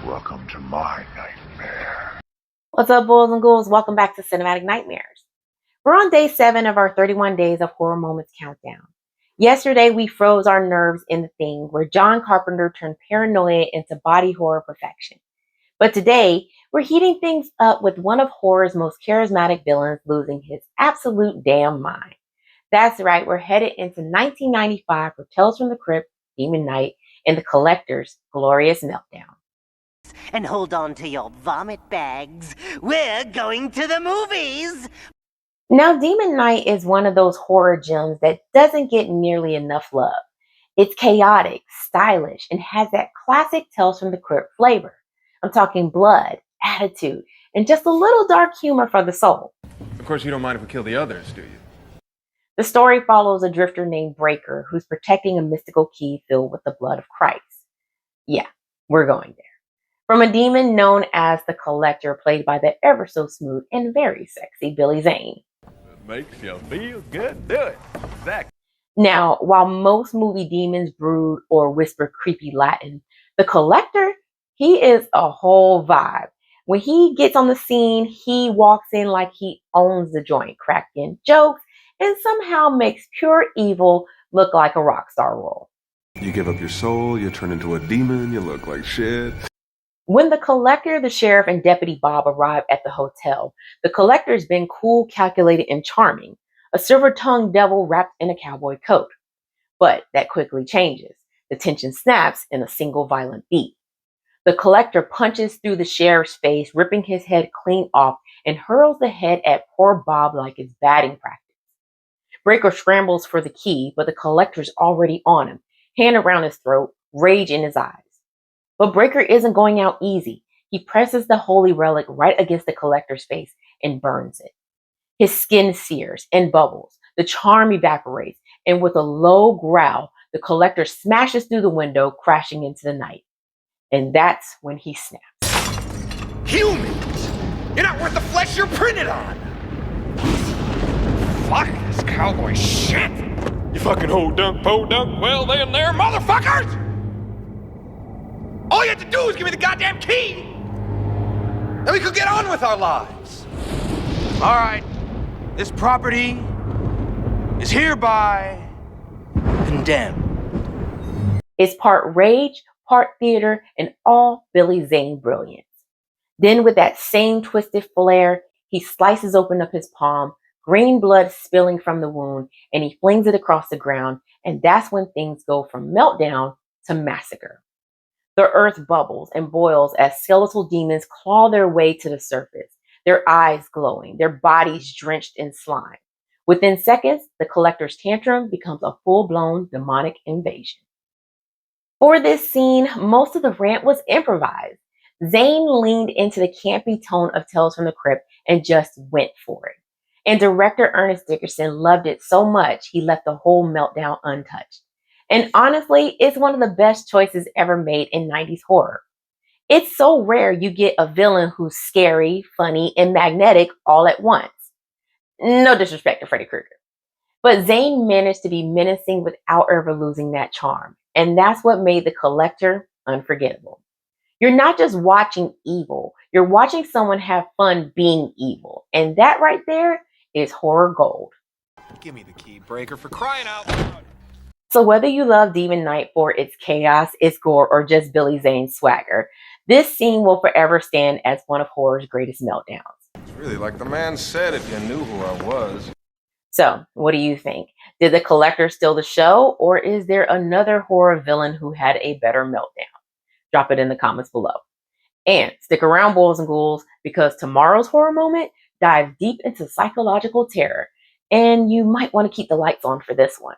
Welcome to my nightmare. What's up, boys and ghouls? Welcome back to Cinematic Nightmares. We're on day 7 of our 31 days of horror moments countdown. Yesterday, we froze our nerves in The Thing, where John Carpenter turned paranoia into body horror perfection. But today, we're heating things up with one of horror's most charismatic villains losing his absolute damn mind. That's right, we're headed into 1995 for Tales from the Crypt, Demon Knight, and The Collector's glorious meltdown. And hold on to your vomit bags. We're going to the movies! Now, Demon Knight is one of those horror gems that doesn't get nearly enough love. It's chaotic, stylish, and has that classic Tales from the Crypt flavor. I'm talking blood, attitude, and just a little dark humor for the soul. Of course, you don't mind if we kill the others, do you? The story follows a drifter named Brayker who's protecting a mystical key filled with the blood of Christ. Yeah, we're going there. From a demon known as the Collector, played by the ever so smooth and very sexy Billy Zane. It makes you feel good. Do it. Exactly. Now, while most movie demons brood or whisper creepy Latin, the Collector, he is a whole vibe. When he gets on the scene, he walks in like he owns the joint, cracking jokes, and somehow makes pure evil look like a rock star role. You give up your soul, you turn into a demon, you look like shit. When the Collector, the sheriff, and Deputy Bob arrive at the hotel, the Collector's been cool, calculated, and charming, a silver-tongued devil wrapped in a cowboy coat. But that quickly changes. The tension snaps in a single violent beat. The Collector punches through the sheriff's face, ripping his head clean off, and hurls the head at poor Bob like it's batting practice. Brayker scrambles for the key, but the Collector's already on him, hand around his throat, rage in his eyes. But Brayker isn't going out easy. He presses the holy relic right against the Collector's face and burns it. His skin sears and bubbles. The charm evaporates, and with a low growl, the Collector smashes through the window, crashing into the night. And that's when he snaps. Humans! You're not worth the flesh you're printed on! Fuck this cowboy shit! You fucking ho dunk, po dunk, well then there, Motherfuckers! All you have to do is give me the goddamn key! Then we could get on with our lives. Alright, this property is hereby condemned. It's part rage, part theater, and all Billy Zane brilliance. Then with that same twisted flair, he slices open up his palm, green blood spilling from the wound, and he flings it across the ground, and that's when things go from meltdown to massacre. The earth bubbles and boils as skeletal demons claw their way to the surface, their eyes glowing, their bodies drenched in slime. Within seconds, the Collector's tantrum becomes a full-blown demonic invasion. For this scene, most of the rant was improvised. Zane leaned into the campy tone of Tales from the Crypt and just went for it. And director Ernest Dickerson loved it so much he left the whole meltdown untouched. And honestly, it's one of the best choices ever made in 90s horror. It's so rare you get a villain who's scary, funny, and magnetic all at once. No disrespect to Freddy Krueger. But Zane managed to be menacing without ever losing that charm. And that's what made the Collector unforgettable. You're not just watching evil, you're watching someone have fun being evil. And that right there is horror gold. Give me the key, Brayker, for crying out loud. So whether you love Demon Knight for its chaos, its gore, or just Billy Zane's swagger, this scene will forever stand as one of horror's greatest meltdowns. It's really like the man said if you knew who I was. So, what do you think? Did the Collector steal the show, or is there another horror villain who had a better meltdown? Drop it in the comments below. And stick around, boys and ghouls, because tomorrow's horror moment dives deep into psychological terror, and you might want to keep the lights on for this one.